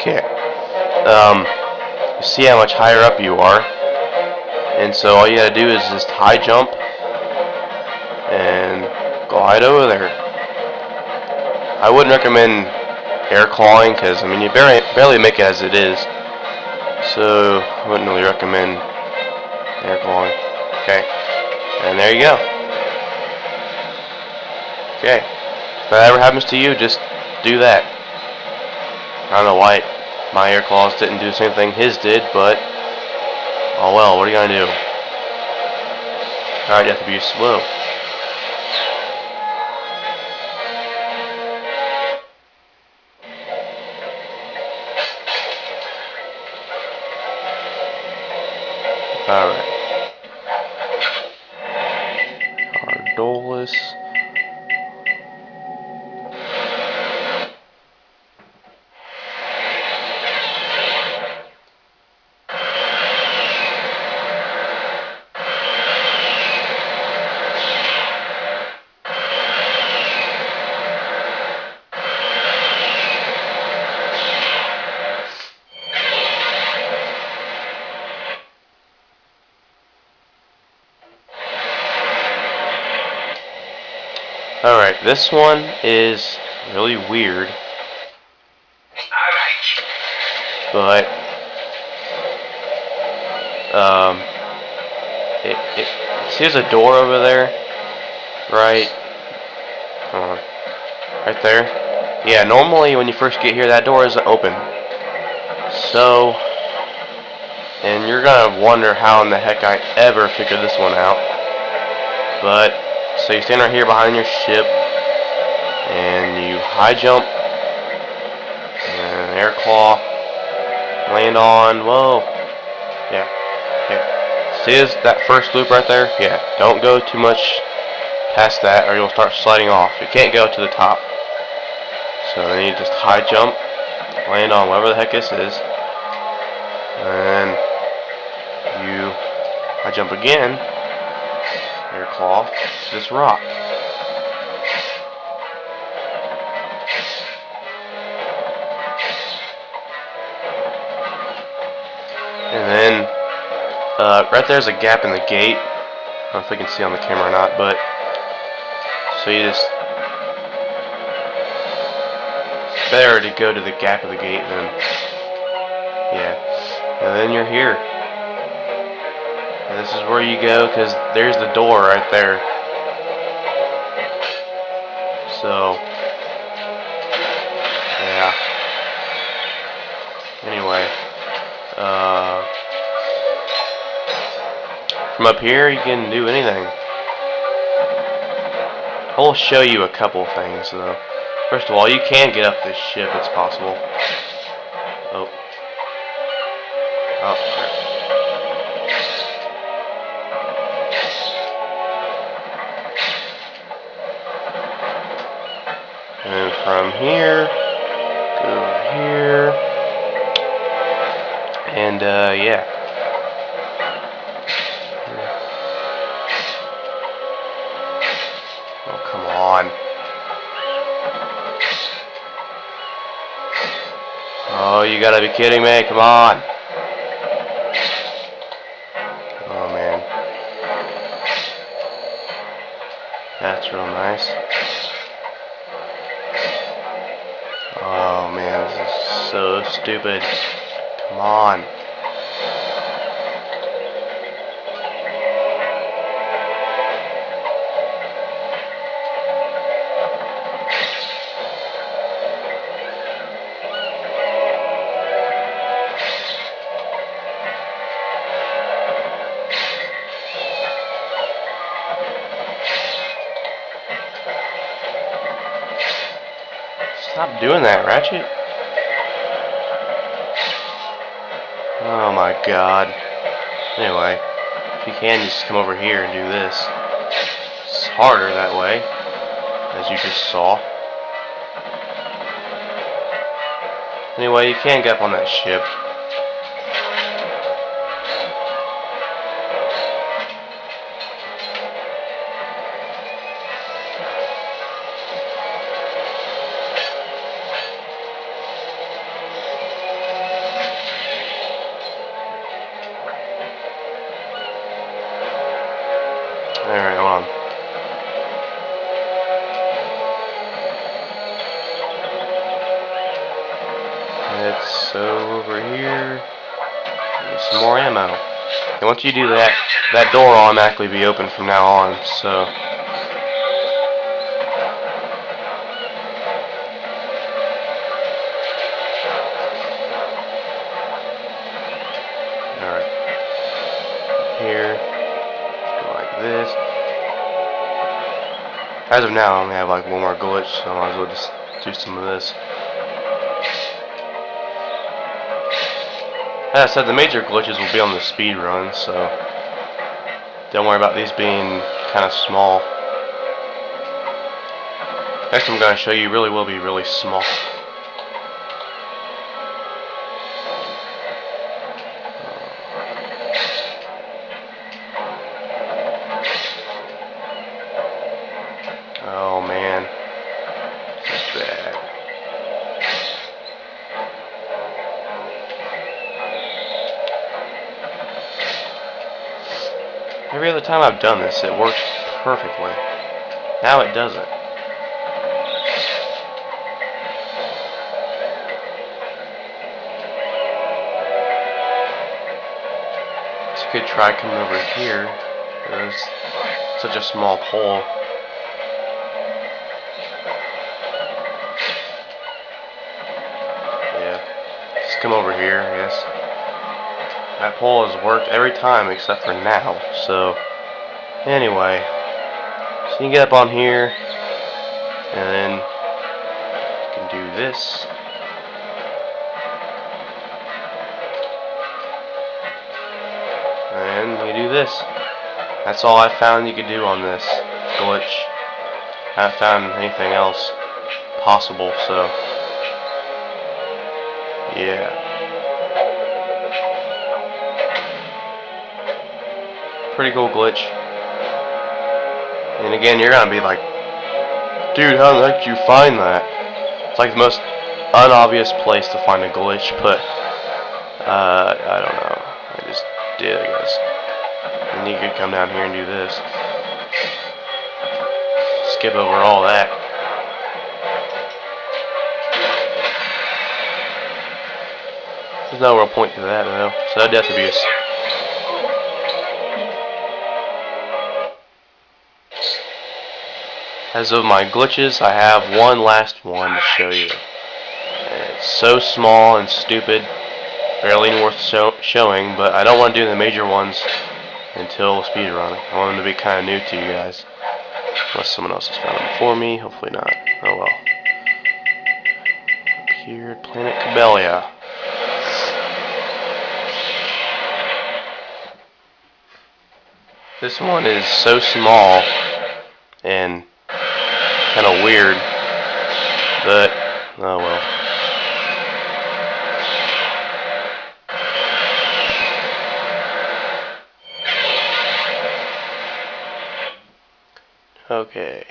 Okay. You see how much higher up you are, and so all you gotta do is just high jump and glide over there. I wouldn't recommend air clawing because I mean you barely make it as it is, so I wouldn't really recommend air clawing. Okay, and there you go. Okay, if that ever happens to you, just do that. I don't know why my air claws didn't do the same thing his did, but oh well, what are you gonna do? Alright, you have to be slow. Alright. Ardolus. Alright, this one is really weird. But see there's a door over there? Right right there? Yeah, normally when you first get here that door isn't open. So and you're gonna wonder how in the heck I ever figured this one out. But so you stand right here behind your ship and you high jump and air claw, land on, whoa, yeah, see this, that first loop right there? Yeah, don't go too much past that or you'll start sliding off. You can't go to the top. So then you just high jump, land on whatever the heck this is, and you high jump again, air claw, to this rock. And then right there's a gap in the gate. I don't know if you can see on the camera or not, but so you just better to go to the gap of the gate then. Yeah. And then you're here. And this is where you go because there's the door right there. So yeah. Anyway. From up here you can do anything. I will show you a couple things though. First of all, you can get up this ship, it's possible. Oh. Oh, sure. And from here, go over here. And, yeah. Oh, come on. Oh, you gotta be kidding me, come on. Oh, man. That's real nice. Oh, man, this is so stupid. Come on. Stop doing that, Ratchet. Oh my god. Anyway, if you can, just come over here and do this. It's harder that way, as you just saw. Anyway, you can get up on that ship. So over here, get some more ammo. And once you do that, that door will automatically be open from now on. So. Alright. Here. Go like this. As of now, I only have like one more glitch, so I might as well just do some of this. As I said, the major glitches will be on the speed run, so don't worry about these being kind of small. Next I'm going to show you really will be really small. Oh man, that's bad. Every other time I've done this, it works perfectly. Now it doesn't. So you could try coming over here. There's such a small pole. Just come over here, I guess. That pole has worked every time except for now. So, anyway. So you can get up on here, and then you can do this. And you do this. That's all I found you could do on this glitch. I haven't found anything else possible, so yeah. Pretty cool glitch. And again, you're gonna be like, dude, how the heck did you find that? It's like the most unobvious place to find a glitch, but I don't know. I just did, I guess. And you could come down here and do this. Skip over all that. There's no real point to that, though. So that'd have to be a... As of my glitches, I have one last one to show you. And it's so small and stupid, barely worth showing, but I don't want to do the major ones until speedrun. I want them to be kind of new to you guys. Unless someone else has found them before me, hopefully not. Oh well. Up here, Planet Cabelia. This one is so small and kind of weird, but oh well. Okay.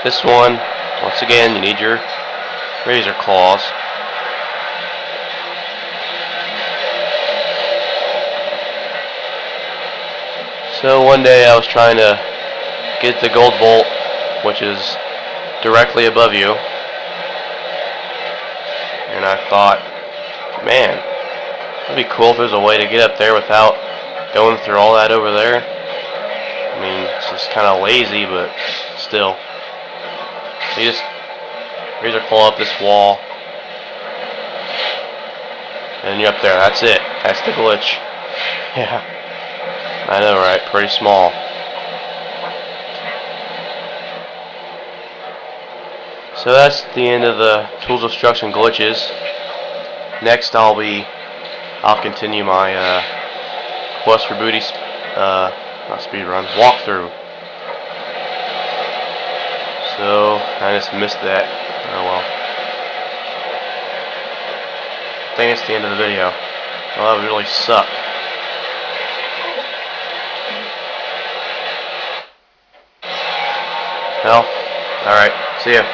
This one, once again, you need your razor claws. So one day I was trying to get the gold bolt, which is directly above you, and I thought, man, it'd be cool if there's a way to get up there without going through all that over there. I mean, it's just kind of lazy, but still. So you just razor claw up this wall, and you're up there. That's it. That's the glitch. Yeah, I know, right? Pretty small. So that's the end of the Tools of Destruction glitches. Next, I'll continue my Quest for Booty, not speedrun, walkthrough. So I just missed that. Oh well. I think it's the end of the video. Well, that would really suck. Well, alright. See ya.